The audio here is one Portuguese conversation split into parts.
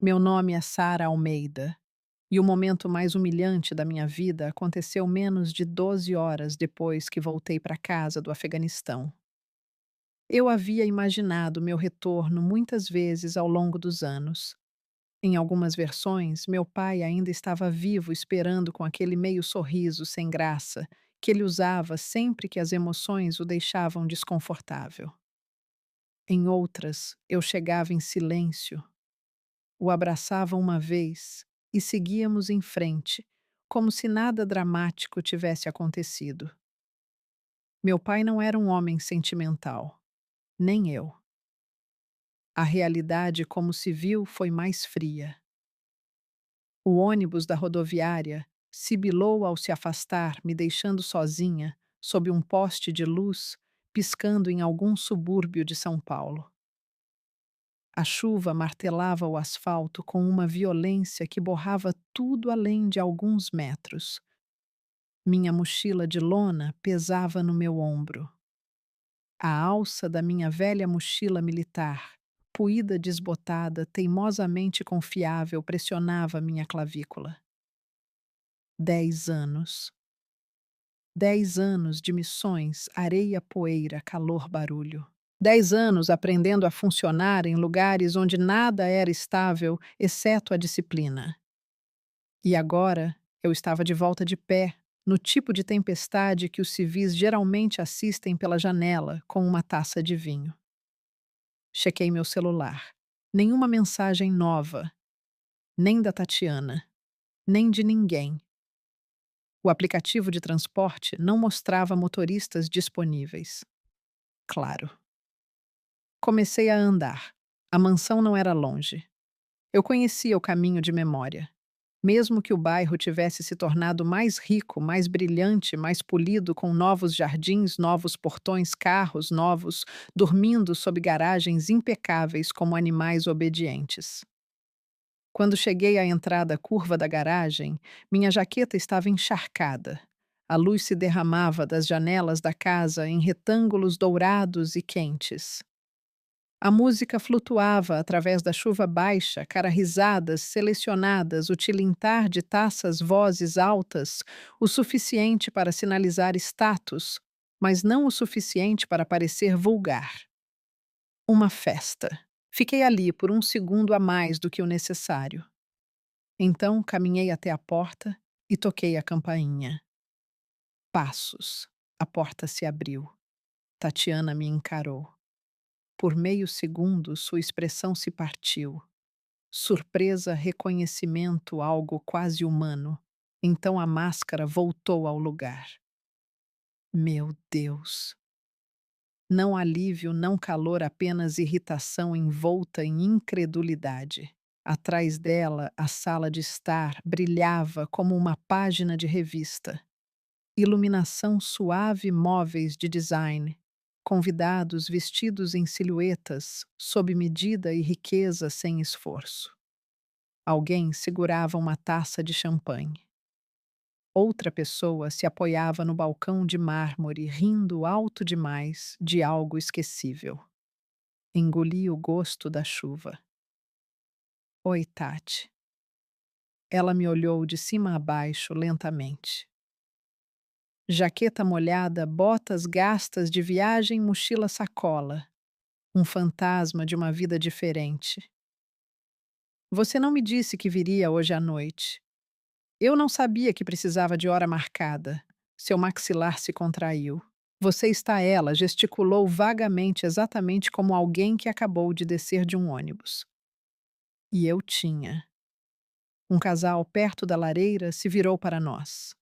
Meu nome é Sara Almeida, e o momento mais humilhante da minha vida aconteceu menos de 12 horas depois que voltei para casa do Afeganistão. Eu havia imaginado meu retorno muitas vezes ao longo dos anos. Em algumas versões, meu pai ainda estava vivo esperando com aquele meio sorriso sem graça que ele usava sempre que as emoções o deixavam desconfortável. Em outras, eu chegava em silêncio, o abraçava uma vez e seguíamos em frente, como se nada dramático tivesse acontecido. Meu pai não era um homem sentimental, nem eu. A realidade como se viu foi mais fria. O ônibus da rodoviária sibilou ao se afastar, me deixando sozinha, sob um poste de luz, piscando em algum subúrbio de São Paulo. A chuva martelava o asfalto com uma violência que borrava tudo além de alguns metros. Minha mochila de lona pesava no meu ombro. A alça da minha velha mochila militar, poída desbotada, teimosamente confiável, pressionava minha clavícula. 10 anos. 10 anos de missões, areia, poeira, calor, barulho. 10 anos aprendendo a funcionar em lugares onde nada era estável, exceto a disciplina. E agora eu estava de volta de pé, no tipo de tempestade que os civis geralmente assistem pela janela com uma taça de vinho. Chequei meu celular. Nenhuma mensagem nova, nem da Tatiana, nem de ninguém. O aplicativo de transporte não mostrava motoristas disponíveis. Claro. Comecei a andar. A mansão não era longe. Eu conhecia o caminho de memória. Mesmo que o bairro tivesse se tornado mais rico, mais brilhante, mais polido, com novos jardins, novos portões, carros novos, dormindo sob garagens impecáveis como animais obedientes. Quando cheguei à entrada curva da garagem, minha jaqueta estava encharcada. A luz se derramava das janelas da casa em retângulos dourados e quentes. A música flutuava através da chuva baixa, cara risadas selecionadas, o tilintar de taças vozes altas, o suficiente para sinalizar status, mas não o suficiente para parecer vulgar. Uma festa. Fiquei ali por um segundo a mais do que o necessário. Então caminhei até a porta e toquei a campainha. Passos. A porta se abriu. Tatiana me encarou. Por meio segundo, sua expressão se partiu. Surpresa, reconhecimento, algo quase humano. Então a máscara voltou ao lugar. Meu Deus! Não alívio, não calor, apenas irritação envolta em incredulidade. Atrás dela, a sala de estar brilhava como uma página de revista. Iluminação suave, móveis de design. Convidados vestidos em silhuetas, sob medida e riqueza sem esforço. Alguém segurava uma taça de champanhe. Outra pessoa se apoiava no balcão de mármore, rindo alto demais de algo esquecível. Engoli o gosto da chuva. Oi, Tati. Ela me olhou de cima a baixo, lentamente. Jaqueta molhada, botas gastas de viagem, mochila sacola. Um fantasma de uma vida diferente. Você não me disse que viria hoje à noite. Eu não sabia que precisava de hora marcada. Seu maxilar se contraiu. Você está ela, gesticulou vagamente, exatamente como alguém que acabou de descer de um ônibus. E eu tinha. Um casal perto da lareira se virou para nós.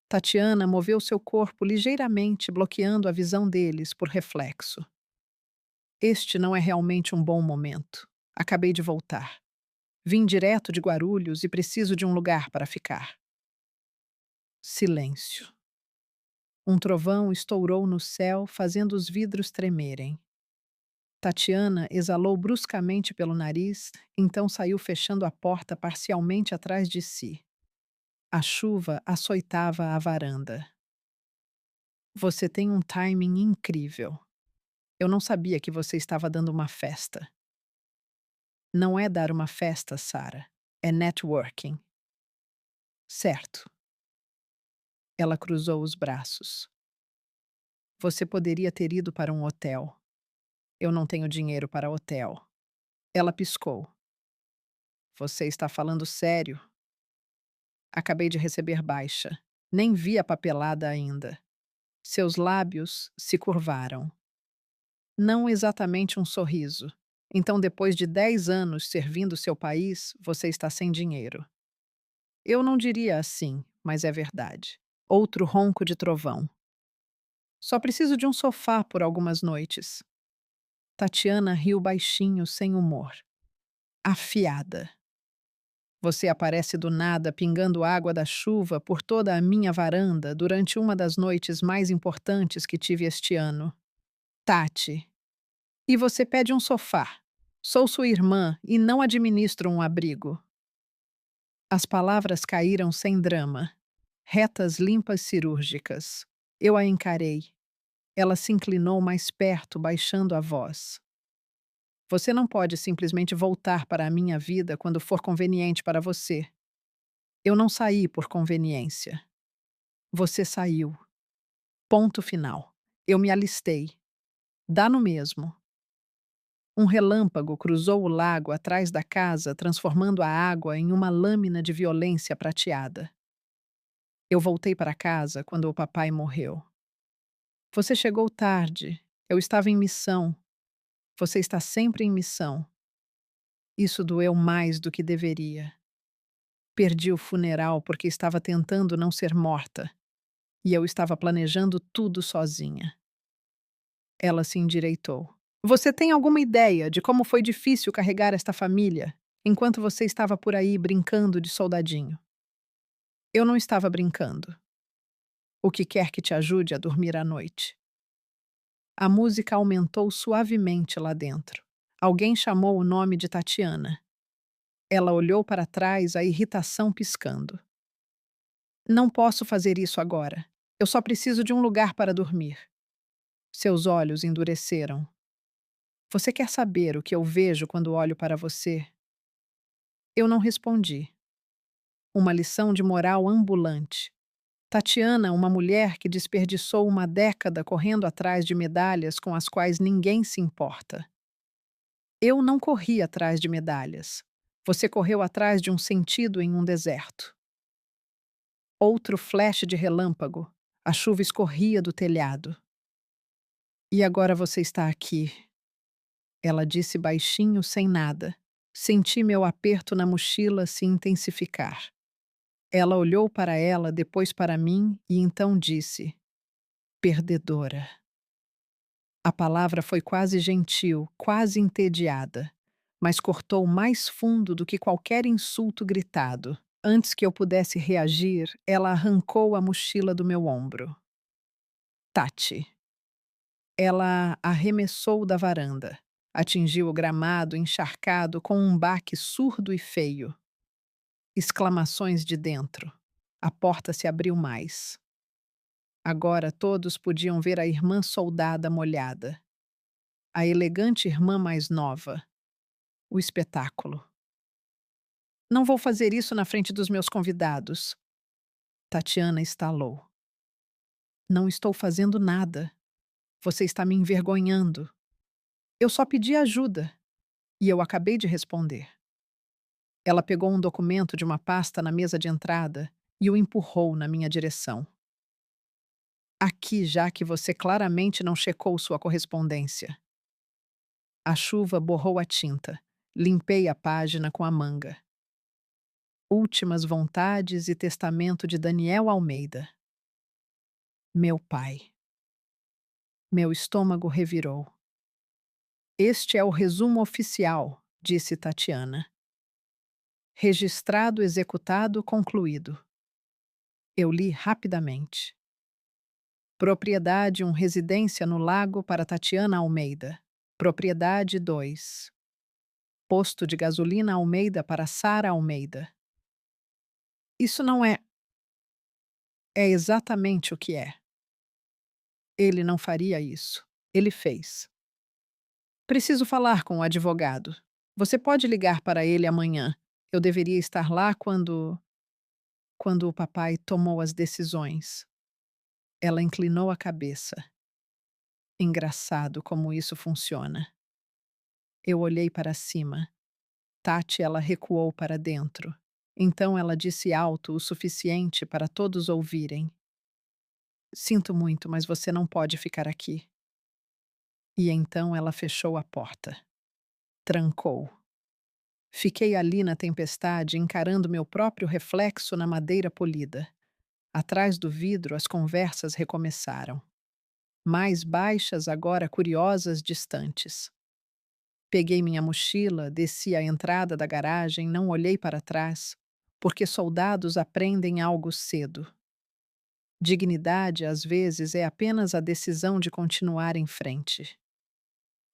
Tatiana moveu seu corpo ligeiramente, bloqueando a visão deles por reflexo. Este não é realmente um bom momento. Acabei de voltar. Vim direto de Guarulhos e preciso de um lugar para ficar. Silêncio. Um trovão estourou no céu, fazendo os vidros tremerem. Tatiana exalou bruscamente pelo nariz, então saiu fechando a porta parcialmente atrás de si. A chuva açoitava a varanda. Você tem um timing incrível. Eu não sabia que você estava dando uma festa. Não é dar uma festa, Sarah. É networking. Certo. Ela cruzou os braços. Você poderia ter ido para um hotel. Eu não tenho dinheiro para hotel. Ela piscou. Você está falando sério? Acabei de receber baixa. Nem vi a papelada ainda. Seus lábios se curvaram. Não exatamente um sorriso. Então, depois de 10 anos servindo seu país, você está sem dinheiro. Eu não diria assim, mas é verdade. Outro ronco de trovão. Só preciso de um sofá por algumas noites. Tatiana riu baixinho, sem humor. Afiada. Você aparece do nada pingando água da chuva por toda a minha varanda durante uma das noites mais importantes que tive este ano. Tati. E você pede um sofá. Sou sua irmã e não administro um abrigo. As palavras caíram sem drama. Retas limpas cirúrgicas. Eu a encarei. Ela se inclinou mais perto, baixando a voz. Você não pode simplesmente voltar para a minha vida quando for conveniente para você. Eu não saí por conveniência. Você saiu. Ponto final. Eu me alistei. Dá no mesmo. Um relâmpago cruzou o lago atrás da casa, transformando a água em uma lâmina de violência prateada. Eu voltei para casa quando o papai morreu. Você chegou tarde. Eu estava em missão. Você está sempre em missão. Isso doeu mais do que deveria. Perdi o funeral porque estava tentando não ser morta. E eu estava planejando tudo sozinha. Ela se endireitou. Você tem alguma ideia de como foi difícil carregar esta família enquanto você estava por aí brincando de soldadinho? Eu não estava brincando. O que quer que te ajude a dormir à noite. A música aumentou suavemente lá dentro. Alguém chamou o nome de Tatiana. Ela olhou para trás, a irritação piscando. Não posso fazer isso agora. Eu só preciso de um lugar para dormir. Seus olhos endureceram. Você quer saber o que eu vejo quando olho para você? Eu não respondi. Uma lição de moral ambulante. Tatiana, uma mulher que desperdiçou uma década correndo atrás de medalhas com as quais ninguém se importa. Eu não corri atrás de medalhas. Você correu atrás de um sentido em um deserto. Outro flash de relâmpago. A chuva escorria do telhado. E agora você está aqui. Ela disse baixinho, sem nada. Senti meu aperto na mochila se intensificar. Ela olhou para ela, depois para mim e então disse: perdedora. A palavra foi quase gentil, quase entediada, mas cortou mais fundo do que qualquer insulto gritado. Antes que eu pudesse reagir, ela arrancou a mochila do meu ombro. Tati. Ela arremessou da varanda. Atingiu o gramado encharcado com um baque surdo e feio. Exclamações de dentro. A porta se abriu mais. Agora todos podiam ver a irmã soldada molhada. A elegante irmã mais nova. O espetáculo. Não vou fazer isso na frente dos meus convidados. Tatiana estalou. Não estou fazendo nada. Você está me envergonhando. Eu só pedi ajuda. E eu acabei de responder. Ela pegou um documento de uma pasta na mesa de entrada e o empurrou na minha direção. Aqui, já que você claramente não checou sua correspondência. A chuva borrou a tinta. Limpei a página com a manga. Últimas vontades e testamento de Daniel Almeida. Meu pai. Meu estômago revirou. Este é o resumo oficial, disse Tatiana. Registrado, executado, concluído. Eu li rapidamente. Propriedade residência no Lago para Tatiana Almeida. Propriedade 2. Posto de gasolina Almeida para Sara Almeida. Isso não é. É exatamente o que é. Ele não faria isso. Ele fez. Preciso falar com o advogado. Você pode ligar para ele amanhã. Eu deveria estar lá quando o papai tomou as decisões. Ela inclinou a cabeça. Engraçado como isso funciona. Eu olhei para cima. Tati, ela recuou para dentro. Então ela disse alto o suficiente para todos ouvirem: Sinto muito, mas você não pode ficar aqui. E então ela fechou a porta. Trancou. Fiquei ali na tempestade, encarando meu próprio reflexo na madeira polida. Atrás do vidro, as conversas recomeçaram. Mais baixas, agora curiosas, distantes. Peguei minha mochila, desci a entrada da garagem, não olhei para trás, porque soldados aprendem algo cedo. Dignidade, às vezes, é apenas a decisão de continuar em frente.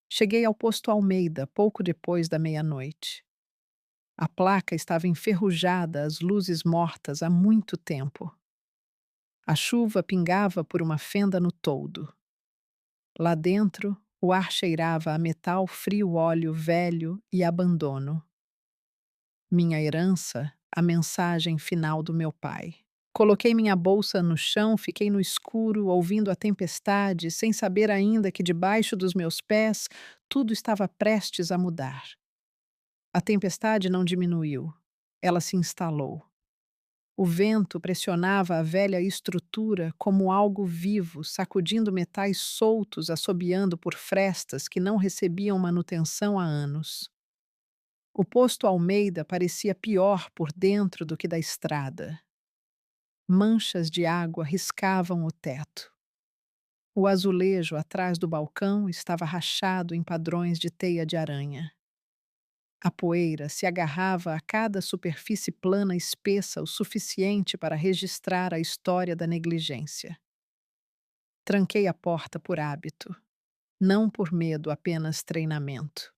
Cheguei ao posto Almeida pouco depois da meia-noite. A placa estava enferrujada, as luzes mortas há muito tempo. A chuva pingava por uma fenda no toldo. Lá dentro, o ar cheirava a metal frio, óleo velho e abandono. Minha herança, a mensagem final do meu pai. Coloquei minha bolsa no chão, fiquei no escuro, ouvindo a tempestade, sem saber ainda que debaixo dos meus pés tudo estava prestes a mudar. A tempestade não diminuiu, ela se instalou. O vento pressionava a velha estrutura como algo vivo, sacudindo metais soltos, assobiando por frestas que não recebiam manutenção há anos. O posto Almeida parecia pior por dentro do que da estrada. Manchas de água riscavam o teto. O azulejo atrás do balcão estava rachado em padrões de teia de aranha. A poeira se agarrava a cada superfície plana espessa o suficiente para registrar a história da negligência. Tranquei a porta por hábito, não por medo, apenas treinamento.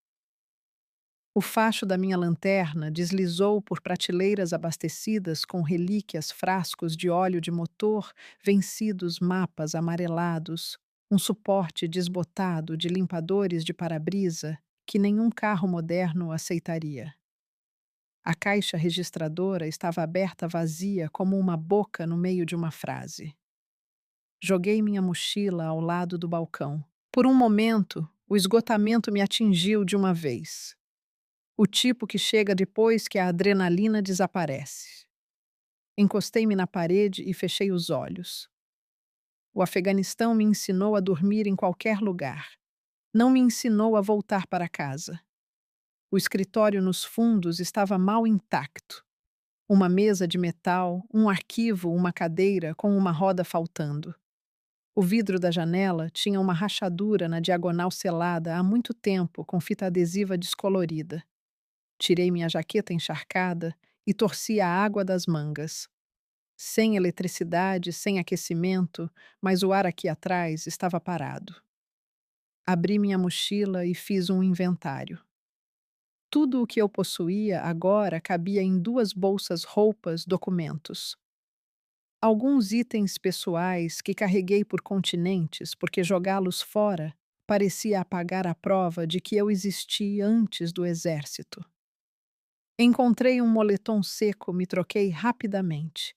O facho da minha lanterna deslizou por prateleiras abastecidas com relíquias, frascos de óleo de motor, vencidos mapas amarelados, um suporte desbotado de limpadores de para-brisa que nenhum carro moderno aceitaria. A caixa registradora estava aberta vazia como uma boca no meio de uma frase. Joguei minha mochila ao lado do balcão. Por um momento, o esgotamento me atingiu de uma vez. O tipo que chega depois que a adrenalina desaparece. Encostei-me na parede e fechei os olhos. O Afeganistão me ensinou a dormir em qualquer lugar. Não me ensinou a voltar para casa. O escritório nos fundos estava mal intacto. Uma mesa de metal, um arquivo, uma cadeira com uma roda faltando. O vidro da janela tinha uma rachadura na diagonal selada há muito tempo com fita adesiva descolorida. Tirei minha jaqueta encharcada e torci a água das mangas. Sem eletricidade, sem aquecimento, mas o ar aqui atrás estava parado. Abri minha mochila e fiz um inventário. Tudo o que eu possuía agora cabia em 2 bolsas, roupas, documentos. Alguns itens pessoais que carreguei por continentes, porque jogá-los fora parecia apagar a prova de que eu existi antes do exército. Encontrei um moletom seco, me troquei rapidamente.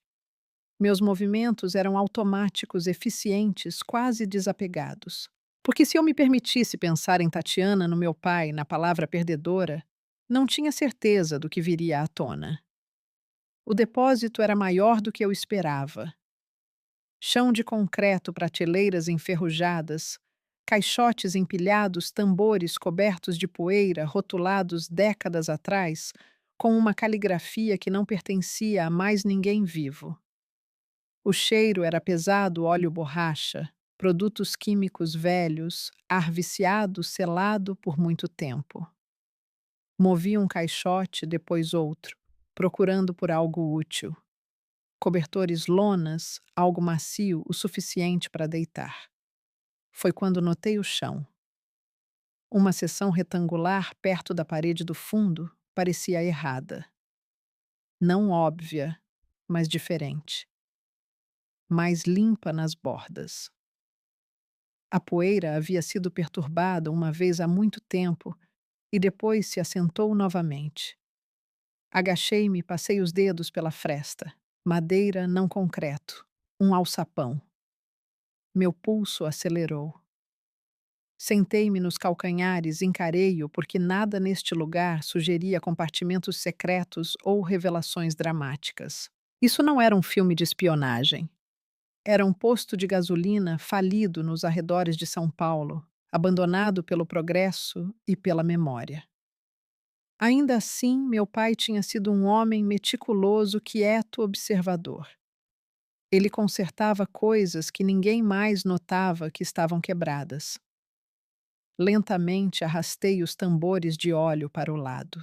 Meus movimentos eram automáticos, eficientes, quase desapegados. Porque se eu me permitisse pensar em Tatiana, no meu pai, na palavra perdedora, não tinha certeza do que viria à tona. O depósito era maior do que eu esperava. Chão de concreto, prateleiras enferrujadas, caixotes empilhados, tambores cobertos de poeira, rotulados décadas atrás, com uma caligrafia que não pertencia a mais ninguém vivo. O cheiro era pesado óleo borracha, produtos químicos velhos, ar viciado selado por muito tempo. Movi um caixote, depois outro, procurando por algo útil. Cobertores lonas, algo macio o suficiente para deitar. Foi quando notei o chão. Uma seção retangular perto da parede do fundo parecia errada. Não óbvia, mas diferente. Mais limpa nas bordas. A poeira havia sido perturbada uma vez há muito tempo e depois se assentou novamente. Agachei-me e passei os dedos pela fresta. Madeira, não concreto. Um alçapão. Meu pulso acelerou. Sentei-me nos calcanhares, encarei-o, porque nada neste lugar sugeria compartimentos secretos ou revelações dramáticas. Isso não era um filme de espionagem. Era um posto de gasolina falido nos arredores de São Paulo, abandonado pelo progresso e pela memória. Ainda assim, meu pai tinha sido um homem meticuloso, quieto, observador. Ele consertava coisas que ninguém mais notava que estavam quebradas. Lentamente arrastei os tambores de óleo para o lado.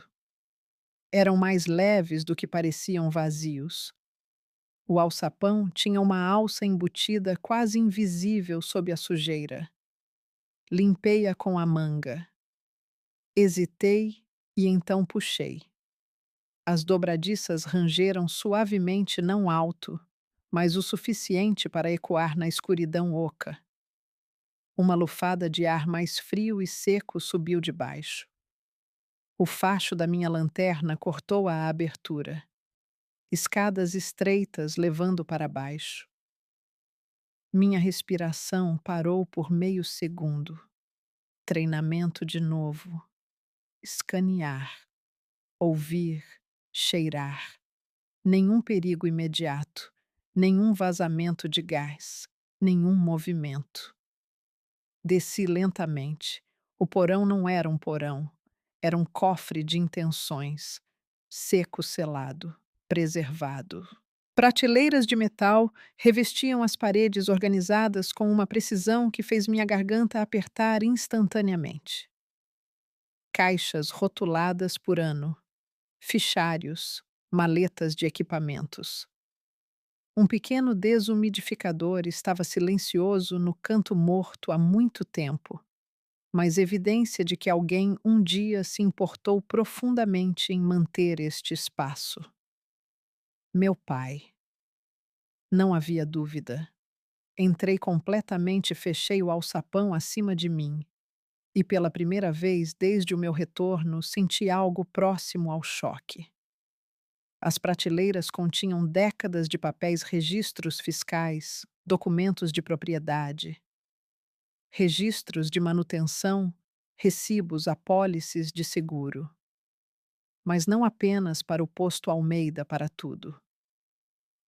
Eram mais leves do que pareciam vazios. O alçapão tinha uma alça embutida quase invisível sob a sujeira. Limpei-a com a manga. Hesitei e então puxei. As dobradiças rangeram suavemente, não alto, mas o suficiente para ecoar na escuridão oca. Uma lufada de ar mais frio e seco subiu de baixo. O facho da minha lanterna cortou a abertura. Escadas estreitas levando para baixo. Minha respiração parou por meio segundo. Treinamento de novo. Escanear. Ouvir. Cheirar. Nenhum perigo imediato. Nenhum vazamento de gás. Nenhum movimento. Desci lentamente. O porão não era um porão. Era um cofre de intenções. Seco selado. Preservado. Prateleiras de metal revestiam as paredes organizadas com uma precisão que fez minha garganta apertar instantaneamente. Caixas rotuladas por ano. Fichários. Maletas de equipamentos. Um pequeno desumidificador estava silencioso no canto morto há muito tempo, mas evidência de que alguém um dia se importou profundamente em manter este espaço. Meu pai. Não havia dúvida. Entrei completamente e fechei o alçapão acima de mim, e pela primeira vez desde o meu retorno senti algo próximo ao choque. As prateleiras continham décadas de papéis, registros fiscais, documentos de propriedade, registros de manutenção, recibos, apólices de seguro. Mas não apenas para o posto Almeida, para tudo.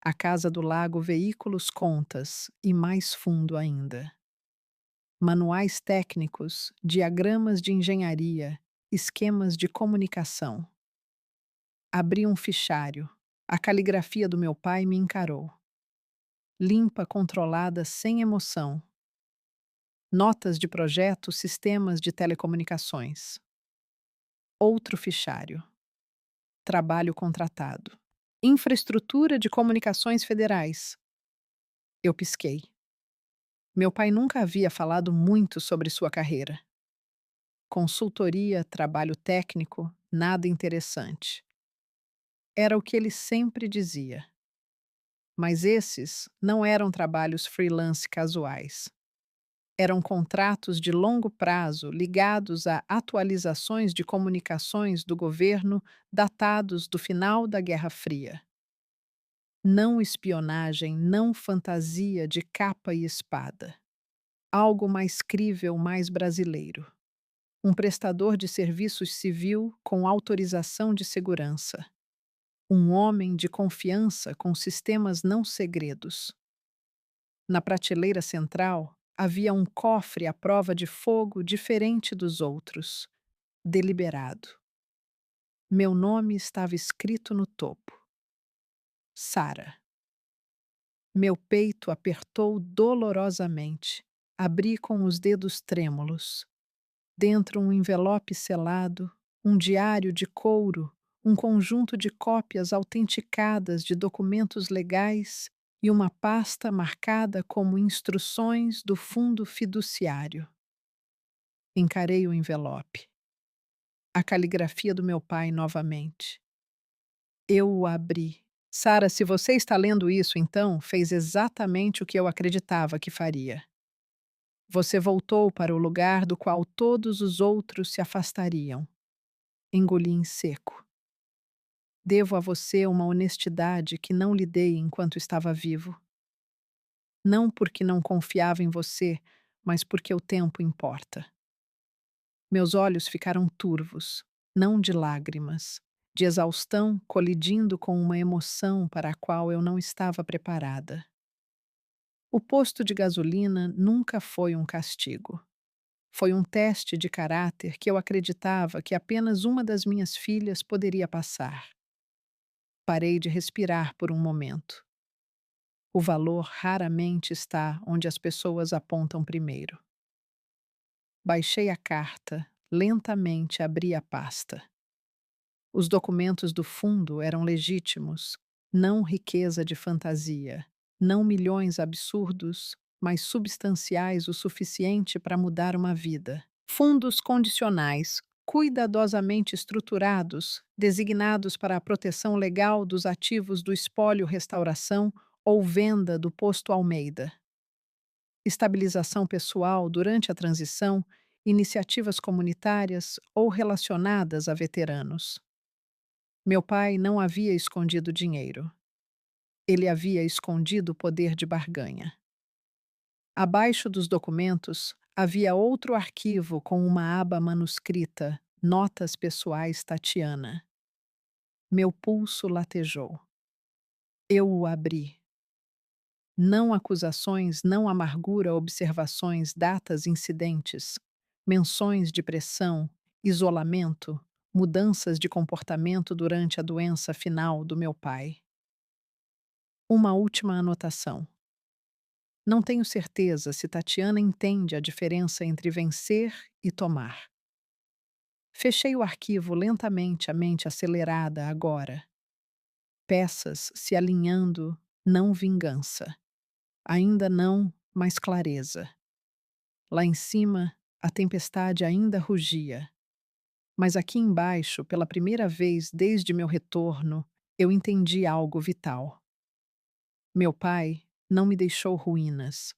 A Casa do Lago, veículos, contas e mais fundo ainda. Manuais técnicos, diagramas de engenharia, esquemas de comunicação. Abri um fichário. A caligrafia do meu pai me encarou. Limpa, controlada, sem emoção. Notas de projeto, sistemas de telecomunicações. Outro fichário. Trabalho contratado. Infraestrutura de comunicações federais. Eu pisquei. Meu pai nunca havia falado muito sobre sua carreira. Consultoria, trabalho técnico, nada interessante. Era o que ele sempre dizia. Mas esses não eram trabalhos freelance casuais. Eram contratos de longo prazo ligados a atualizações de comunicações do governo datados do final da Guerra Fria. Não espionagem, não fantasia de capa e espada. Algo mais crível, mais brasileiro. Um prestador de serviços civil com autorização de segurança. Um homem de confiança com sistemas não segredos. Na prateleira central, havia um cofre à prova de fogo diferente dos outros. Deliberado. Meu nome estava escrito no topo. Sara. Meu peito apertou dolorosamente. Abri com os dedos trêmulos. Dentro um envelope selado, um diário de couro, um conjunto de cópias autenticadas de documentos legais e uma pasta marcada como instruções do fundo fiduciário. Encarei o envelope. A caligrafia do meu pai novamente. Eu o abri. Sara, se você está lendo isso, então, fez exatamente o que eu acreditava que faria. Você voltou para o lugar do qual todos os outros se afastariam. Engoli em seco. Devo a você uma honestidade que não lhe dei enquanto estava vivo. Não porque não confiava em você, mas porque o tempo importa. Meus olhos ficaram turvos, não de lágrimas, de exaustão colidindo com uma emoção para a qual eu não estava preparada. O posto de gasolina nunca foi um castigo. Foi um teste de caráter que eu acreditava que apenas uma das minhas filhas poderia passar. Parei de respirar por um momento. O valor raramente está onde as pessoas apontam primeiro. Baixei a carta, lentamente abri a pasta. Os documentos do fundo eram legítimos, não riqueza de fantasia, não milhões absurdos, mas substanciais o suficiente para mudar uma vida. Fundos condicionais, cuidadosamente estruturados, designados para a proteção legal dos ativos do espólio restauração ou venda do posto Almeida. Estabilização pessoal durante a transição, iniciativas comunitárias ou relacionadas a veteranos. Meu pai não havia escondido dinheiro. Ele havia escondido o poder de barganha. Abaixo dos documentos havia outro arquivo com uma aba manuscrita, Notas Pessoais Tatiana. Meu pulso latejou. Eu o abri. Não acusações, não amargura, observações, datas, incidentes, menções de pressão, isolamento, mudanças de comportamento durante a doença final do meu pai. Uma última anotação. Não tenho certeza se Tatiana entende a diferença entre vencer e tomar. Fechei o arquivo lentamente, a mente acelerada agora. Peças se alinhando, não vingança. Ainda não, mas clareza. Lá em cima, a tempestade ainda rugia. Mas aqui embaixo, pela primeira vez desde meu retorno, eu entendi algo vital. Meu pai não me deixou ruínas.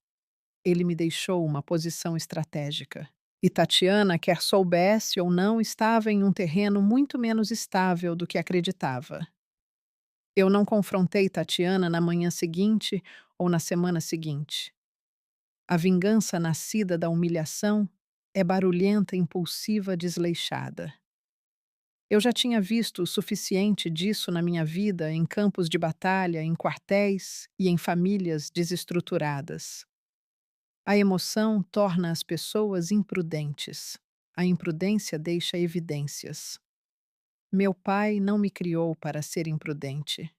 Ele me deixou uma posição estratégica. E Tatiana, quer soubesse ou não, estava em um terreno muito menos estável do que acreditava. Eu não confrontei Tatiana na manhã seguinte ou na semana seguinte. A vingança nascida da humilhação é barulhenta, impulsiva, desleixada. Eu já tinha visto o suficiente disso na minha vida em campos de batalha, em quartéis e em famílias desestruturadas. A emoção torna as pessoas imprudentes. A imprudência deixa evidências. Meu pai não me criou para ser imprudente.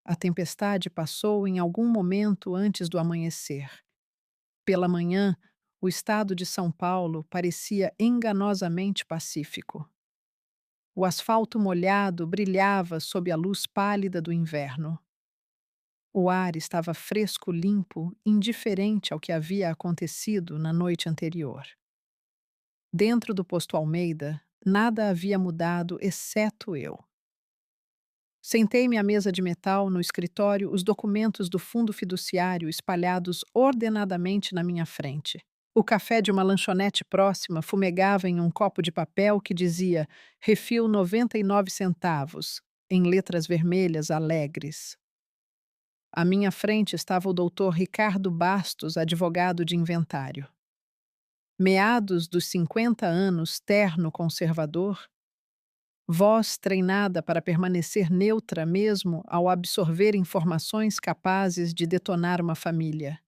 A tempestade passou em algum momento antes do amanhecer. Pela manhã, o estado de São Paulo parecia enganosamente pacífico. O asfalto molhado brilhava sob a luz pálida do inverno. O ar estava fresco, limpo, indiferente ao que havia acontecido na noite anterior. Dentro do posto Almeida, nada havia mudado exceto eu. Sentei-me à mesa de metal no escritório, os documentos do fundo fiduciário espalhados ordenadamente na minha frente. O café de uma lanchonete próxima fumegava em um copo de papel que dizia Refil 99 centavos, em letras vermelhas alegres. À minha frente estava o doutor Ricardo Bastos, advogado de inventário. Meados dos 50 anos, terno conservador, voz treinada para permanecer neutra mesmo ao absorver informações capazes de detonar uma família.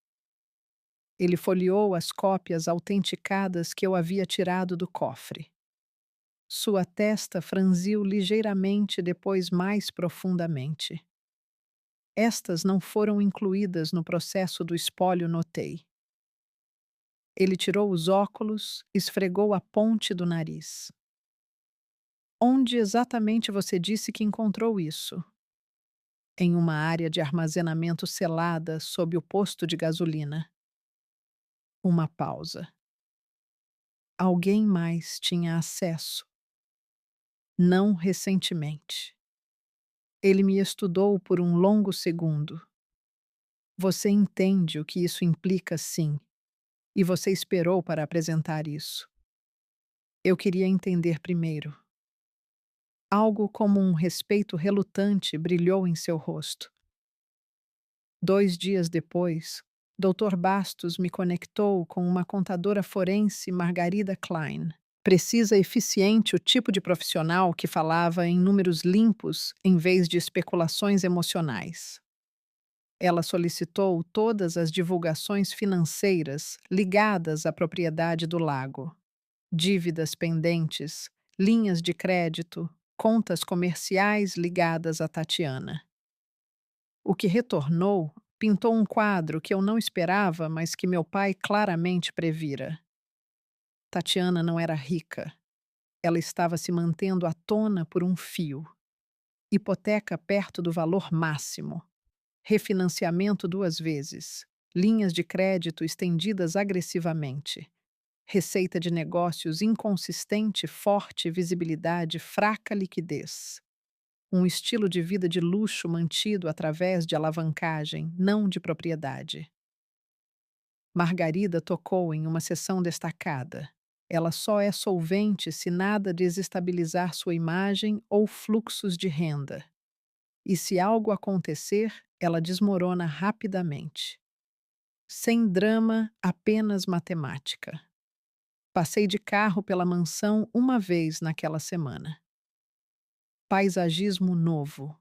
Ele folheou as cópias autenticadas que eu havia tirado do cofre. Sua testa franziu ligeiramente, depois mais profundamente. Estas não foram incluídas no processo do espólio, notei. Ele tirou os óculos, esfregou a ponte do nariz. Onde exatamente você disse que encontrou isso? Em uma área de armazenamento selada sob o posto de gasolina. Uma pausa. Alguém mais tinha acesso. Não recentemente. Ele me estudou por um longo segundo. Você entende o que isso implica, sim, e você esperou para apresentar isso. Eu queria entender primeiro. Algo como um respeito relutante brilhou em seu rosto. 2 dias depois, Dr. Bastos me conectou com uma contadora forense, Margarida Klein. Precisa eficiente o tipo de profissional que falava em números limpos em vez de especulações emocionais. Ela solicitou todas as divulgações financeiras ligadas à propriedade do lago: dívidas pendentes, linhas de crédito, contas comerciais ligadas a Tatiana. O que retornou pintou um quadro que eu não esperava, mas que meu pai claramente previra. Tatiana não era rica. Ela estava se mantendo à tona por um fio. Hipoteca perto do valor máximo. Refinanciamento 2 vezes. Linhas de crédito estendidas agressivamente. Receita de negócios inconsistente, forte visibilidade, fraca liquidez. Um estilo de vida de luxo mantido através de alavancagem, não de propriedade. Margarida tocou em uma seção destacada. Ela só é solvente se nada desestabilizar sua imagem ou fluxos de renda. E se algo acontecer, ela desmorona rapidamente. Sem drama, apenas matemática. Passei de carro pela mansão uma vez naquela semana. Paisagismo novo.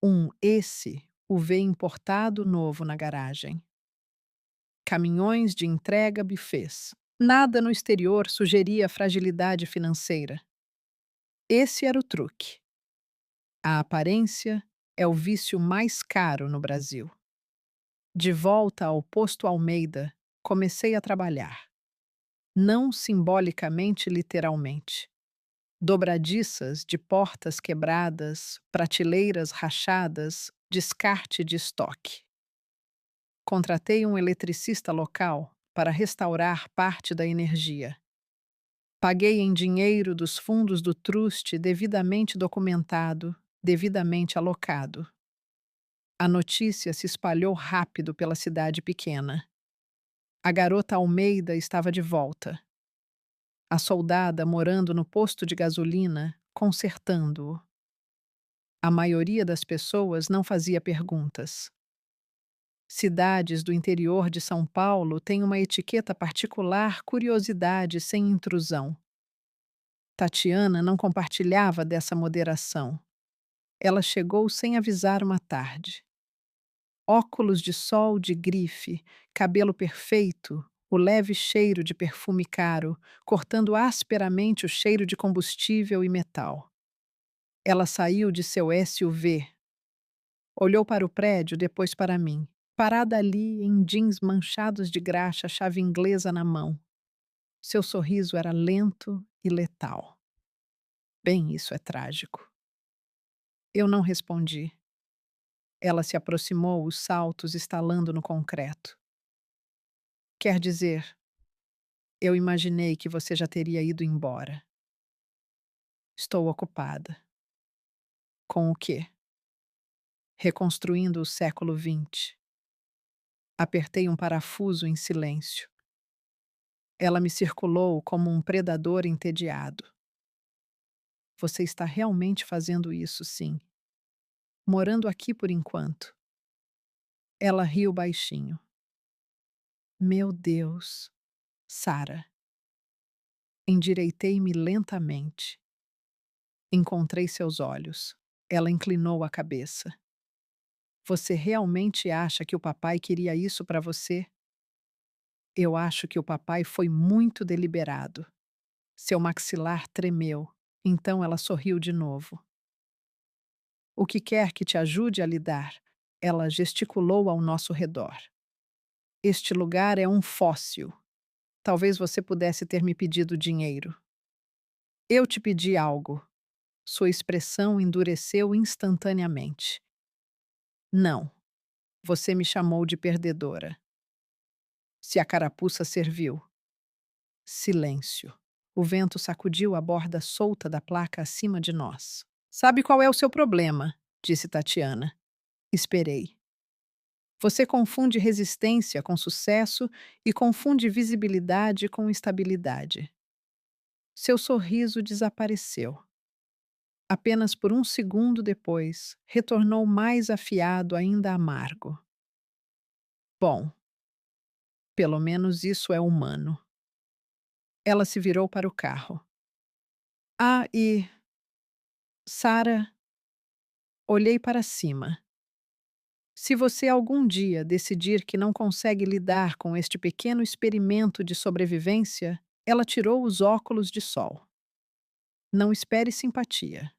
O V importado novo na garagem. Caminhões de entrega buffets. Nada no exterior sugeria fragilidade financeira. Esse era o truque. A aparência é o vício mais caro no Brasil. De volta ao posto Almeida, comecei a trabalhar. Não simbolicamente, literalmente. Dobradiças de portas quebradas, prateleiras rachadas, descarte de estoque. Contratei um eletricista local para restaurar parte da energia. Paguei em dinheiro dos fundos do truste devidamente documentado, devidamente alocado. A notícia se espalhou rápido pela cidade pequena. A garota Almeida estava de volta. A soldada morando no posto de gasolina, consertando-o. A maioria das pessoas não fazia perguntas. Cidades do interior de São Paulo têm uma etiqueta particular, curiosidade sem intrusão. Tatiana não compartilhava dessa moderação. Ela chegou sem avisar uma tarde. Óculos de sol de grife, cabelo perfeito, o leve cheiro de perfume caro, cortando asperamente o cheiro de combustível e metal. Ela saiu de seu SUV. Olhou para o prédio, depois para mim. Parada ali, em jeans manchados de graxa, chave inglesa na mão. Seu sorriso era lento e letal. Bem, isso é trágico. Eu não respondi. Ela se aproximou, os saltos estalando no concreto. Quer dizer, eu imaginei que você já teria ido embora. Estou ocupada. Com o quê? Reconstruindo o século XX. Apertei um parafuso em silêncio. Ela me circulou como um predador entediado. Você está realmente fazendo isso, sim. Morando aqui por enquanto. Ela riu baixinho. Meu Deus, Sara. Endireitei-me lentamente. Encontrei seus olhos. Ela inclinou a cabeça. Você realmente acha que o papai queria isso para você? Eu acho que o papai foi muito deliberado. Seu maxilar tremeu. Então ela sorriu de novo. O que quer que te ajude a lidar? Ela gesticulou ao nosso redor. Este lugar é um fóssil. Talvez você pudesse ter me pedido dinheiro. Eu te pedi algo. Sua expressão endureceu instantaneamente. Não. Você me chamou de perdedora. Se a carapuça serviu. Silêncio. O vento sacudiu a borda solta da placa acima de nós. Sabe qual é o seu problema? Disse Tatiana. Esperei. Você confunde resistência com sucesso e confunde visibilidade com estabilidade. Seu sorriso desapareceu. Apenas por um segundo depois, retornou mais afiado, ainda amargo. Bom, pelo menos isso é humano. Ela se virou para o carro. Ah, e Sara, olhei para cima. Se você algum dia decidir que não consegue lidar com este pequeno experimento de sobrevivência, ela tirou os óculos de sol. Não espere simpatia.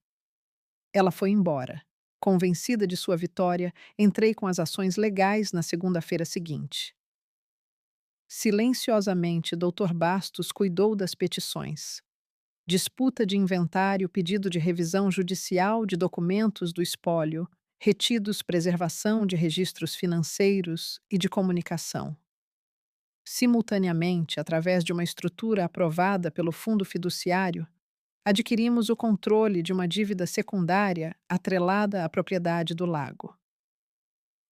Ela foi embora. Convencida de sua vitória, entrei com as ações legais na segunda-feira seguinte. Silenciosamente, Dr. Bastos cuidou das petições. Disputa de inventário, pedido de revisão judicial de documentos do espólio, retidos preservação de registros financeiros e de comunicação. Simultaneamente, através de uma estrutura aprovada pelo fundo fiduciário, adquirimos o controle de uma dívida secundária atrelada à propriedade do lago.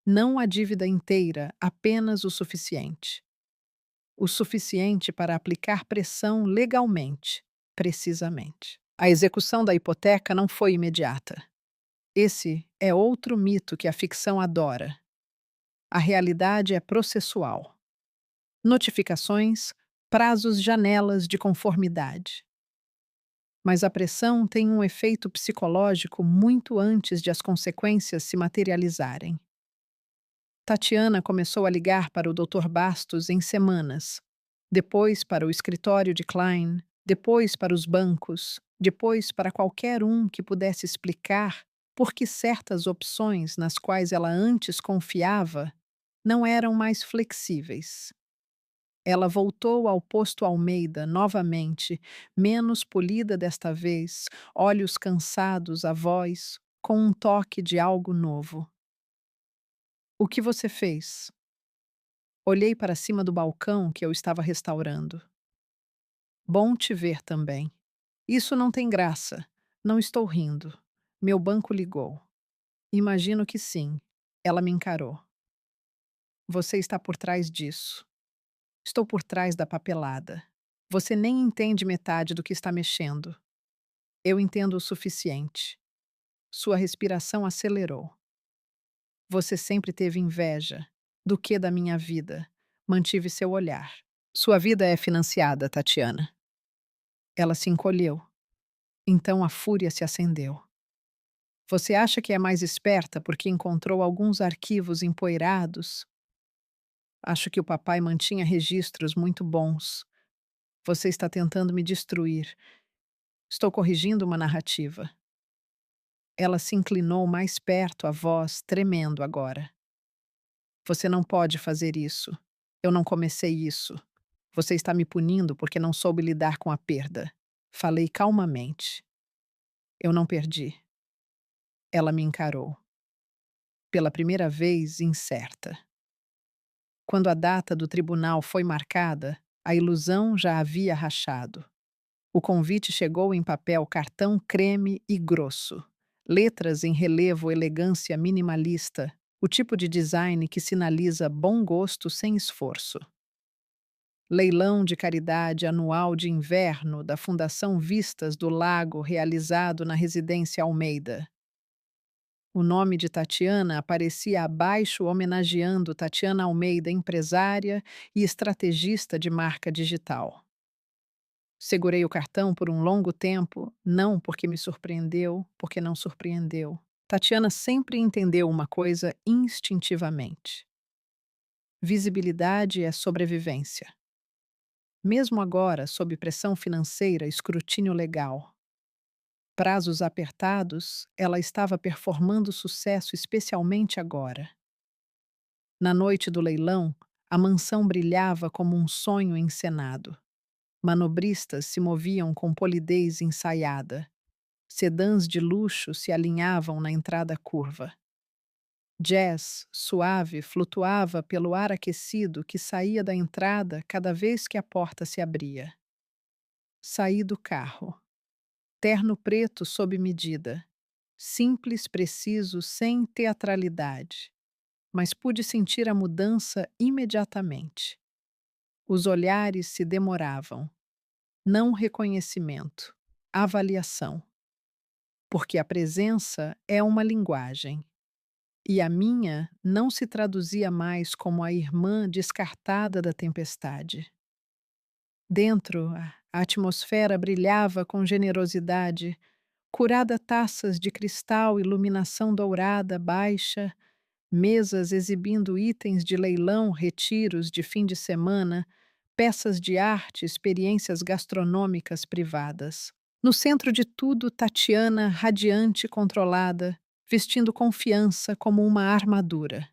Não a dívida inteira, apenas o suficiente. O suficiente para aplicar pressão legalmente, precisamente. A execução da hipoteca não foi imediata. Esse é outro mito que a ficção adora. A realidade é processual. Notificações, prazos, janelas de conformidade. Mas a pressão tem um efeito psicológico muito antes de as consequências se materializarem. Tatiana começou a ligar para o Dr. Bastos em semanas, depois para o escritório de Klein, depois para os bancos, depois para qualquer um que pudesse explicar por que certas opções nas quais ela antes confiava não eram mais flexíveis. Ela voltou ao posto Almeida novamente, menos polida desta vez, olhos cansados, a voz, com um toque de algo novo. O que você fez? Olhei para cima do balcão que eu estava restaurando. Bom te ver também. Isso não tem graça. Não estou rindo. Meu banco ligou. Imagino que sim. Ela me encarou. Você está por trás disso. Estou por trás da papelada. Você nem entende metade do que está mexendo. Eu entendo o suficiente. Sua respiração acelerou. Você sempre teve inveja. Do que da minha vida? Mantive seu olhar. Sua vida é financiada, Tatiana. Ela se encolheu. Então a fúria se acendeu. Você acha que é mais esperta porque encontrou alguns arquivos empoeirados? Acho que o papai mantinha registros muito bons. Você está tentando me destruir. Estou corrigindo uma narrativa. Ela se inclinou mais perto, a voz tremendo agora. Você não pode fazer isso. Eu não comecei isso. Você está me punindo porque não soube lidar com a perda. Falei calmamente. Eu não perdi. Ela me encarou. Pela primeira vez, incerta. Quando a data do tribunal foi marcada, a ilusão já havia rachado. O convite chegou em papel cartão creme e grosso. Letras em relevo elegância minimalista, o tipo de design que sinaliza bom gosto sem esforço. Leilão de caridade anual de inverno da Fundação Vistas do Lago realizado na residência Almeida. O nome de Tatiana aparecia abaixo, homenageando Tatiana Almeida, empresária e estrategista de marca digital. Segurei o cartão por um longo tempo, não porque me surpreendeu, porque não surpreendeu. Tatiana sempre entendeu uma coisa instintivamente: visibilidade é sobrevivência. Mesmo agora, sob pressão financeira, escrutínio legal. Prazos apertados, ela estava performando sucesso, especialmente agora. Na noite do leilão, a mansão brilhava como um sonho encenado. Manobristas se moviam com polidez ensaiada. Sedãs de luxo se alinhavam na entrada curva. Jazz, suave, flutuava pelo ar aquecido que saía da entrada cada vez que a porta se abria. Saí do carro. Terno preto sob medida. Simples, preciso, sem teatralidade. Mas pude sentir a mudança imediatamente. Os olhares se demoravam. Não reconhecimento. Avaliação. porque a presença é uma linguagem. E a minha não se traduzia mais como a irmã descartada da tempestade. Dentro, a atmosfera brilhava com generosidade, curada taças de cristal, iluminação dourada baixa, mesas exibindo itens de leilão, retiros de fim de semana, peças de arte, experiências gastronômicas privadas. No centro de tudo, Tatiana, radiante e controlada, vestindo confiança como uma armadura.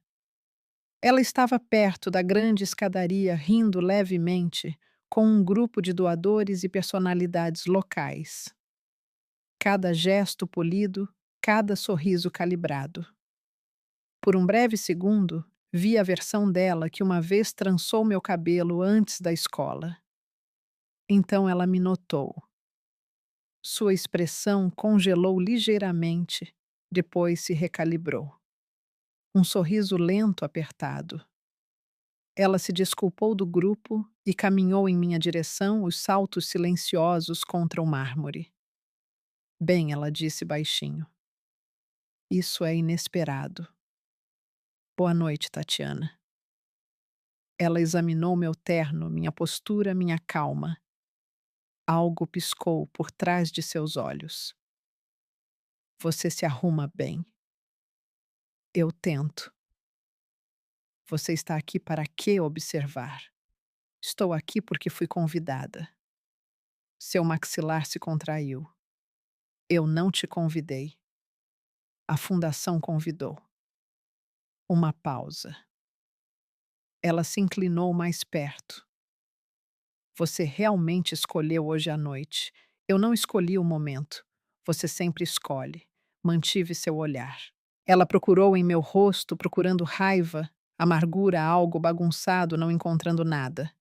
Ela estava perto da grande escadaria, rindo levemente, com um grupo de doadores e personalidades locais. Cada gesto polido, cada sorriso calibrado. Por um breve segundo, vi a versão dela que uma vez trançou meu cabelo antes da escola. Então ela me notou. Sua expressão congelou ligeiramente, depois se recalibrou. Um sorriso lento apertado. Ela se desculpou do grupo e caminhou em minha direção, os saltos silenciosos contra o mármore. Bem, ela disse baixinho. Isso é inesperado. Boa noite, Tatiana. Ela examinou meu terno, minha postura, minha calma. Algo piscou por trás de seus olhos. Você se arruma bem. Eu tento. Você está aqui para que observar? Estou aqui porque fui convidada. Seu maxilar se contraiu. Eu não te convidei. A fundação convidou. Uma pausa. Ela se inclinou mais perto. Você realmente escolheu hoje à noite. Eu não escolhi o momento. Você sempre escolhe. Mantive seu olhar. Ela procurou em meu rosto, procurando raiva, amargura, algo bagunçado, não encontrando nada.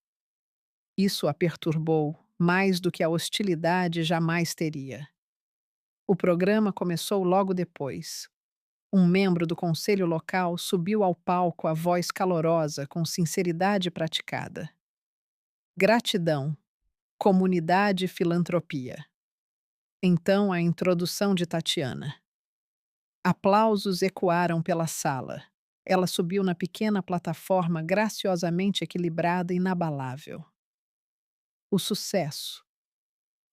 Isso a perturbou, mais do que a hostilidade jamais teria. O programa começou logo depois. Um membro do conselho local subiu ao palco, a voz calorosa, com sinceridade praticada. Gratidão, comunidade e filantropia. Então a introdução de Tatiana. Aplausos ecoaram pela sala. Ela subiu na pequena plataforma graciosamente equilibrada e inabalável. O sucesso.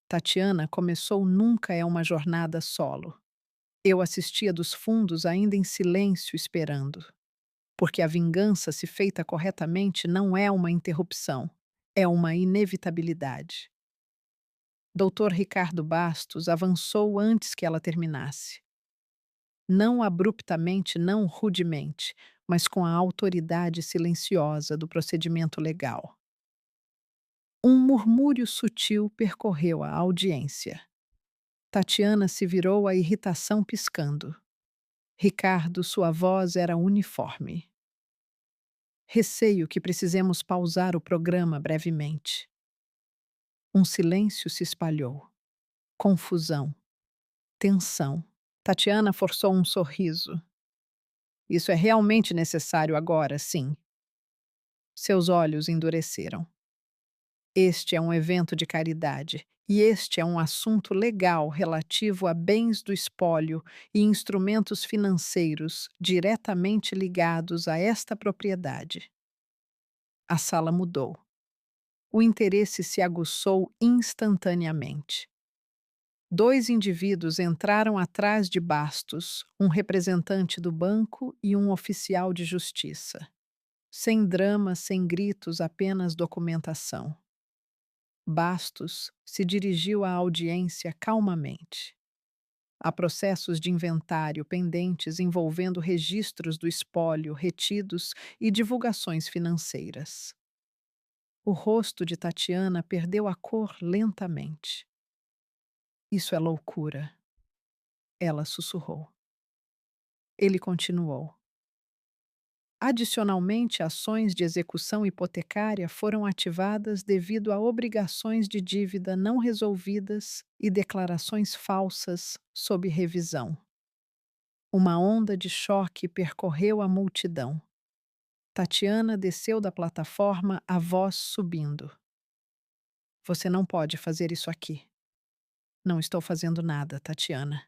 Tatiana começou nunca é uma jornada solo. Eu assistia dos fundos ainda em silêncio esperando. Porque a vingança, se feita corretamente, não é uma interrupção, é uma inevitabilidade. Doutor Ricardo Bastos avançou antes que ela terminasse. Não abruptamente, não rudemente, mas com a autoridade silenciosa do procedimento legal. Um murmúrio sutil percorreu a audiência. Tatiana se virou, a irritação piscando. Ricardo, sua voz era uniforme. Receio que precisemos pausar o programa brevemente. Um silêncio se espalhou. Confusão. Tensão. Tatiana forçou um sorriso. Isso é realmente necessário agora, sim. Seus olhos endureceram. Este é um evento de caridade e este é um assunto legal relativo a bens do espólio e instrumentos financeiros diretamente ligados a esta propriedade. A sala mudou. O interesse se aguçou instantaneamente. Dois indivíduos entraram atrás de Bastos, um representante do banco e um oficial de justiça. Sem drama, sem gritos, apenas documentação. Bastos se dirigiu à audiência calmamente. Há processos de inventário pendentes envolvendo registros do espólio retidos e divulgações financeiras. O rosto de Tatiana perdeu a cor lentamente. Isso é loucura, ela sussurrou. Ele continuou. Adicionalmente, ações de execução hipotecária foram ativadas devido a obrigações de dívida não resolvidas e declarações falsas sob revisão. Uma onda de choque percorreu a multidão. Tatiana desceu da plataforma, a voz subindo. Você não pode fazer isso aqui. Não estou fazendo nada, Tatiana.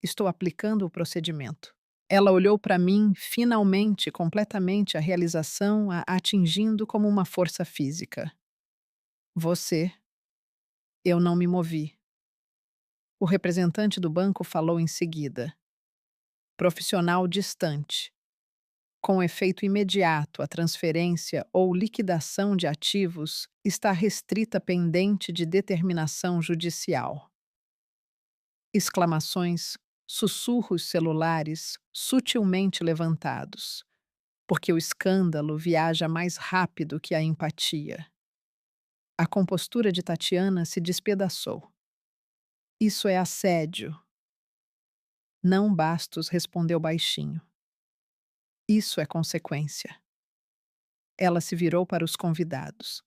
Estou aplicando o procedimento. Ela olhou para mim, finalmente, completamente a realização a atingindo como uma força física. Você, eu não me movi. O representante do banco falou em seguida. Profissional distante. Com efeito imediato, a transferência ou liquidação de ativos está restrita pendente de determinação judicial. Exclamações, sussurros celulares sutilmente levantados, porque o escândalo viaja mais rápido que a empatia. A compostura de Tatiana se despedaçou. Isso é assédio. Não Bastos respondeu baixinho. Isso é consequência. Ela se virou para os convidados.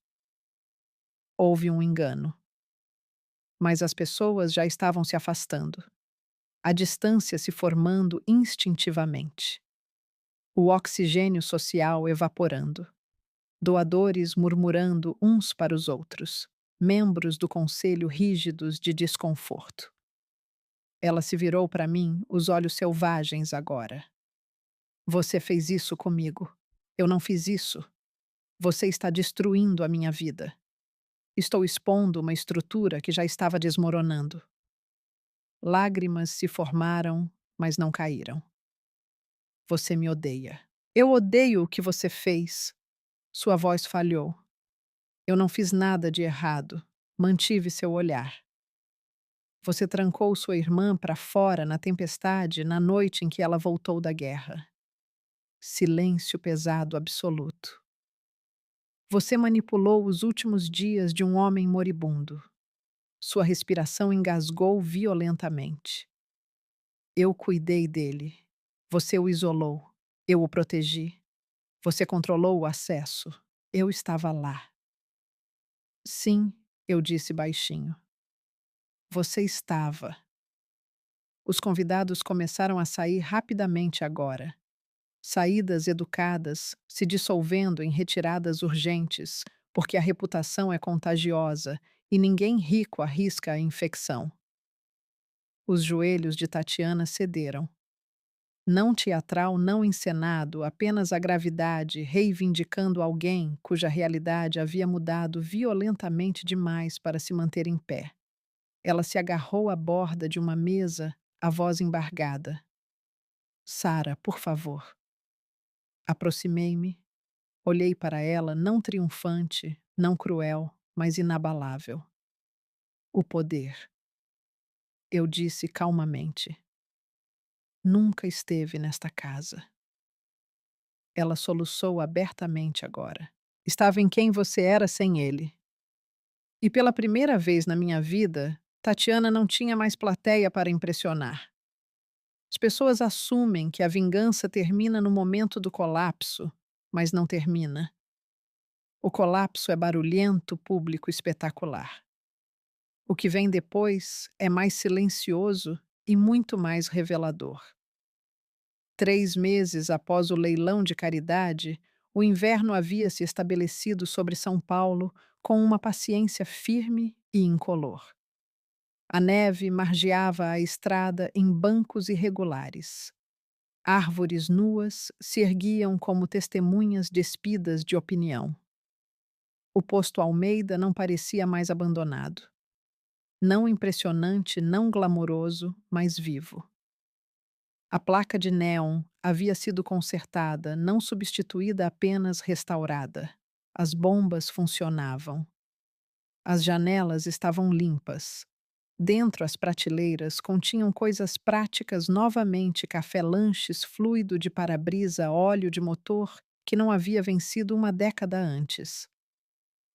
Houve um engano. Mas as pessoas já estavam se afastando. A distância se formando instintivamente. O oxigênio social evaporando. Doadores murmurando uns para os outros. Membros do conselho rígidos de desconforto. Ela se virou para mim, os olhos selvagens agora. Você fez isso comigo. Eu não fiz isso. Você está destruindo a minha vida. Estou expondo uma estrutura que já estava desmoronando. Lágrimas se formaram, mas não caíram. Você me odeia. Eu odeio o que você fez. Sua voz falhou. Eu não fiz nada de errado. Mantive seu olhar. Você trancou sua irmã para fora na tempestade na noite em que ela voltou da guerra. Silêncio pesado absoluto. Você manipulou os últimos dias de um homem moribundo. Sua respiração engasgou violentamente. Eu cuidei dele. Você o isolou. Eu o protegi. Você controlou o acesso. Eu estava lá. Sim, eu disse baixinho. Você estava. Os convidados começaram a sair rapidamente agora. Saídas educadas, se dissolvendo em retiradas urgentes, porque a reputação é contagiosa e ninguém rico arrisca a infecção. Os joelhos de Tatiana cederam. Não teatral, não encenado, apenas a gravidade reivindicando alguém cuja realidade havia mudado violentamente demais para se manter em pé. Ela se agarrou à borda de uma mesa, a voz embargada. Sara, por favor. Aproximei-me, olhei para ela, não triunfante, não cruel, mas inabalável. O poder. Eu disse calmamente. Nunca esteve nesta casa. Ela soluçou abertamente agora. Estava em quem você era sem ele. E pela primeira vez na minha vida, Tatiana não tinha mais plateia para impressionar. As pessoas assumem que a vingança termina no momento do colapso, mas não termina. O colapso é barulhento, público, espetacular. O que vem depois é mais silencioso e muito mais revelador. 3 meses após o leilão de caridade, o inverno havia se estabelecido sobre São Paulo com uma paciência firme e incolor. A neve margeava a estrada em bancos irregulares. Árvores nuas se erguiam como testemunhas despidas de opinião. O posto Almeida não parecia mais abandonado. Não impressionante, não glamouroso, mas vivo. A placa de néon havia sido consertada, não substituída, apenas restaurada. As bombas funcionavam. As janelas estavam limpas. Dentro, as prateleiras continham coisas práticas novamente: café-lanches, fluido de para-brisa, óleo de motor, que não havia vencido uma década antes.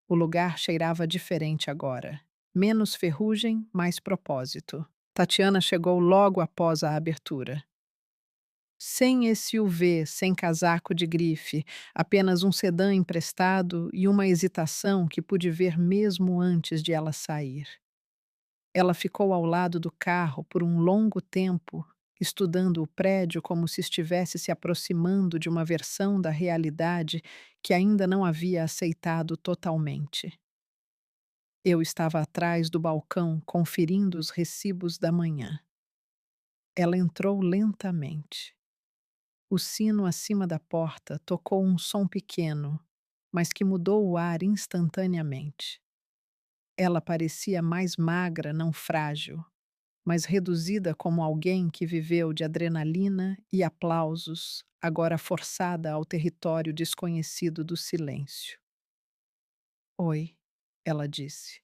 O lugar cheirava diferente agora. Menos ferrugem, mais propósito. Tatiana chegou logo após a abertura. Sem SUV, sem casaco de grife, apenas um sedã emprestado e uma hesitação que pude ver mesmo antes de ela sair. Ela ficou ao lado do carro por um longo tempo, estudando o prédio como se estivesse se aproximando de uma versão da realidade que ainda não havia aceitado totalmente. Eu estava atrás do balcão conferindo os recibos da manhã. Ela entrou lentamente. O sino acima da porta tocou um som pequeno, mas que mudou o ar instantaneamente. Ela parecia mais magra, não frágil, mas reduzida como alguém que viveu de adrenalina e aplausos, agora forçada ao território desconhecido do silêncio. Oi, ela disse.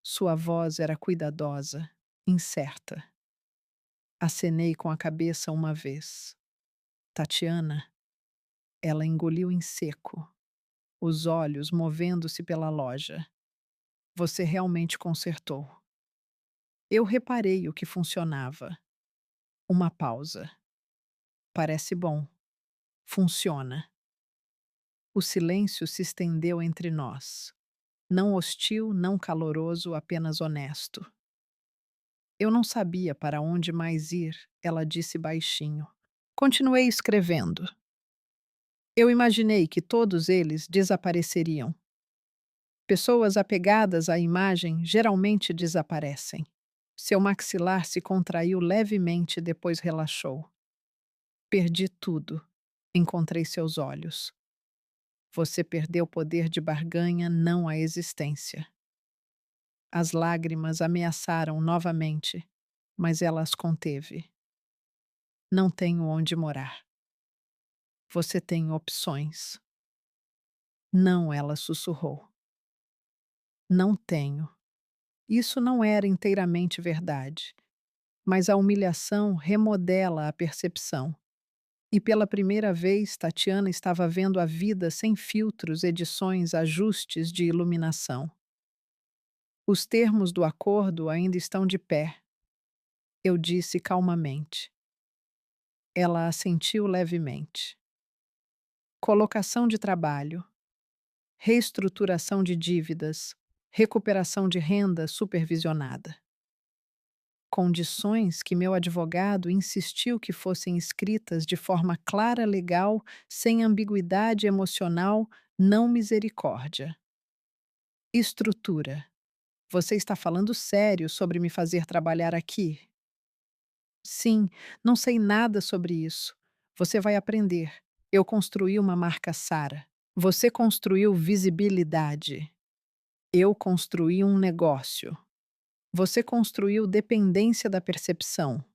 Sua voz era cuidadosa, incerta. Acenei com a cabeça uma vez. Tatiana, ela engoliu em seco, os olhos movendo-se pela loja. Você realmente consertou. Eu reparei o que funcionava. Uma pausa. Parece bom. Funciona. O silêncio se estendeu entre nós. Não hostil, não caloroso, apenas honesto. Eu não sabia para onde mais ir, ela disse baixinho. Continuei escrevendo. Eu imaginei que todos eles desapareceriam. Pessoas apegadas à imagem geralmente desaparecem. Seu maxilar se contraiu levemente, depois relaxou. Perdi tudo. Encontrei seus olhos. Você perdeu o poder de barganha, não a existência. As lágrimas ameaçaram novamente, mas ela as conteve. Não tenho onde morar. Você tem opções. Não, ela sussurrou. Não tenho. Isso não era inteiramente verdade, mas a humilhação remodela a percepção. E pela primeira vez, Tatiana estava vendo a vida sem filtros, edições, ajustes de iluminação. Os termos do acordo ainda estão de pé, eu disse calmamente. Ela assentiu levemente. Colocação de trabalho, reestruturação de dívidas, recuperação de renda supervisionada. Condições que meu advogado insistiu que fossem escritas de forma clara, legal, sem ambiguidade emocional, não misericórdia. Estrutura. Você está falando sério sobre me fazer trabalhar aqui? Sim, não sei nada sobre isso. Você vai aprender. Eu construí uma marca Sara. Você construiu visibilidade. Eu construí um negócio. Você construiu dependência da percepção.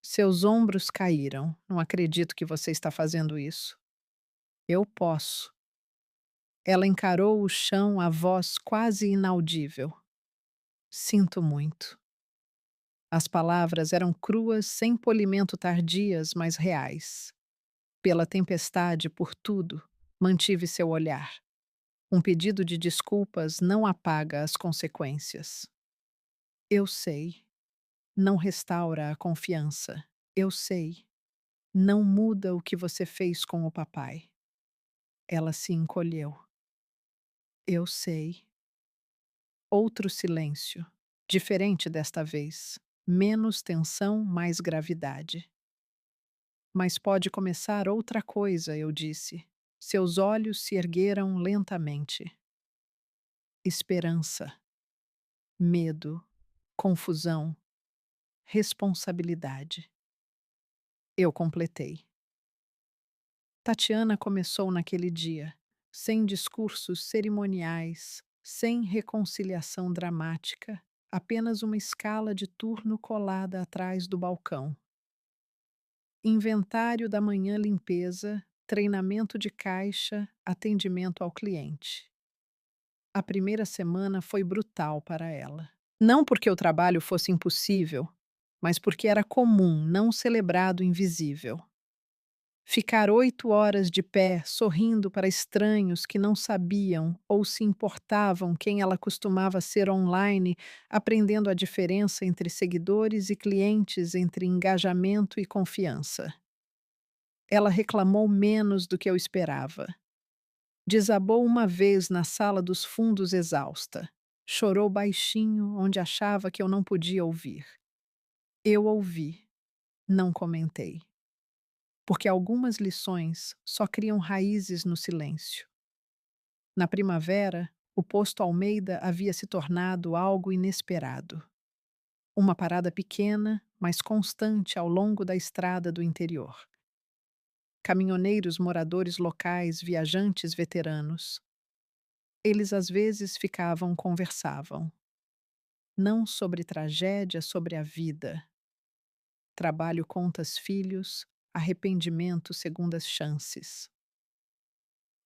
Seus ombros caíram. Não acredito que você está fazendo isso. Eu posso. Ela encarou o chão, a voz quase inaudível. Sinto muito. As palavras eram cruas, sem polimento, tardias, mas reais. Pela tempestade, por tudo, mantive seu olhar. Um pedido de desculpas não apaga as consequências. Eu sei. Não restaura a confiança. Eu sei. Não muda o que você fez com o papai. Ela se encolheu. Eu sei. Outro silêncio. Diferente desta vez. Menos tensão, mais gravidade. Mas pode começar outra coisa, eu disse. Seus olhos se ergueram lentamente. Esperança, medo, confusão, responsabilidade. Eu completei. Tatiana começou naquele dia, sem discursos cerimoniais, sem reconciliação dramática, apenas uma escala de turno colada atrás do balcão. Inventário da manhã, limpeza, treinamento de caixa, atendimento ao cliente. A primeira semana foi brutal para ela. Não porque o trabalho fosse impossível, mas porque era comum, não celebrado, invisível. Ficar 8 horas de pé, sorrindo para estranhos que não sabiam ou se importavam quem ela costumava ser online, aprendendo a diferença entre seguidores e clientes, entre engajamento e confiança. Ela reclamou menos do que eu esperava. Desabou uma vez na sala dos fundos exausta. Chorou baixinho, onde achava que eu não podia ouvir. Eu ouvi, não comentei. Porque algumas lições só criam raízes no silêncio. Na primavera, o posto Almeida havia se tornado algo inesperado. Uma parada pequena, mas constante ao longo da estrada do interior. Caminhoneiros, moradores locais, viajantes veteranos. Eles às vezes conversavam. Não sobre tragédia, sobre a vida. Trabalho, contas, filhos, arrependimento, segundas chances.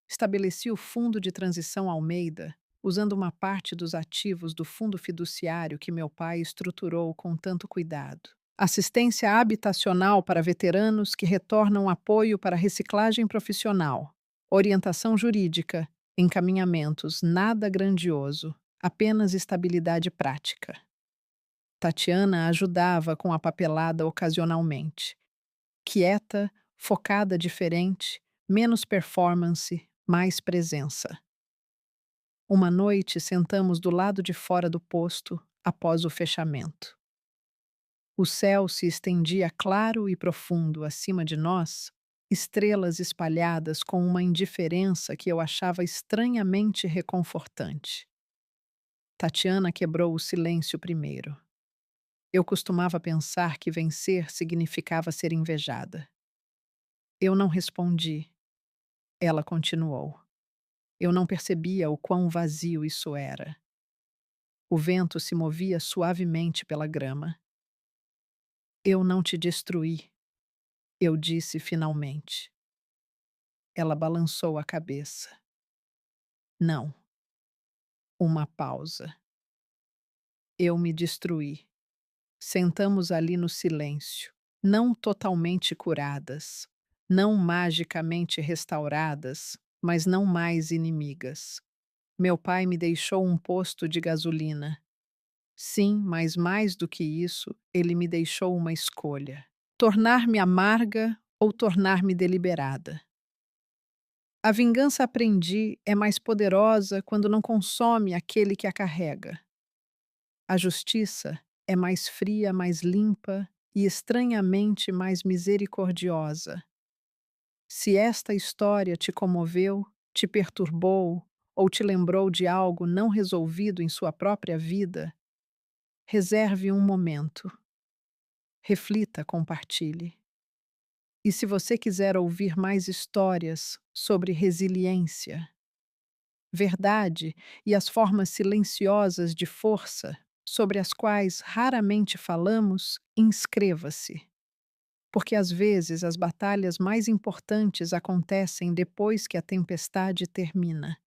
Estabeleci o Fundo de Transição Almeida, usando uma parte dos ativos do fundo fiduciário que meu pai estruturou com tanto cuidado. Assistência habitacional para veteranos que retornam apoio para reciclagem profissional. Orientação jurídica, encaminhamentos, nada grandioso, apenas estabilidade prática. Tatiana ajudava com a papelada ocasionalmente. Quieta, focada diferente, menos performance, mais presença. Uma noite sentamos do lado de fora do posto, após o fechamento. O céu se estendia claro e profundo acima de nós, estrelas espalhadas com uma indiferença que eu achava estranhamente reconfortante. Tatiana quebrou o silêncio primeiro. Eu costumava pensar que vencer significava ser invejada. Eu não respondi. Ela continuou. Eu não percebia o quão vazio isso era. O vento se movia suavemente pela grama. Eu não te destruí, eu disse finalmente. Ela balançou a cabeça. Não. Uma pausa. Eu me destruí. Sentamos ali no silêncio, não totalmente curadas, não magicamente restauradas, mas não mais inimigas. Meu pai me deixou um posto de gasolina. Sim, mas mais do que isso, ele me deixou uma escolha: tornar-me amarga ou tornar-me deliberada. A vingança, aprendi, é mais poderosa quando não consome aquele que a carrega. A justiça é mais fria, mais limpa e estranhamente mais misericordiosa. Se esta história te comoveu, te perturbou ou te lembrou de algo não resolvido em sua própria vida, reserve um momento. Reflita, compartilhe. E se você quiser ouvir mais histórias sobre resiliência, verdade e as formas silenciosas de força sobre as quais raramente falamos, inscreva-se. Porque às vezes as batalhas mais importantes acontecem depois que a tempestade termina.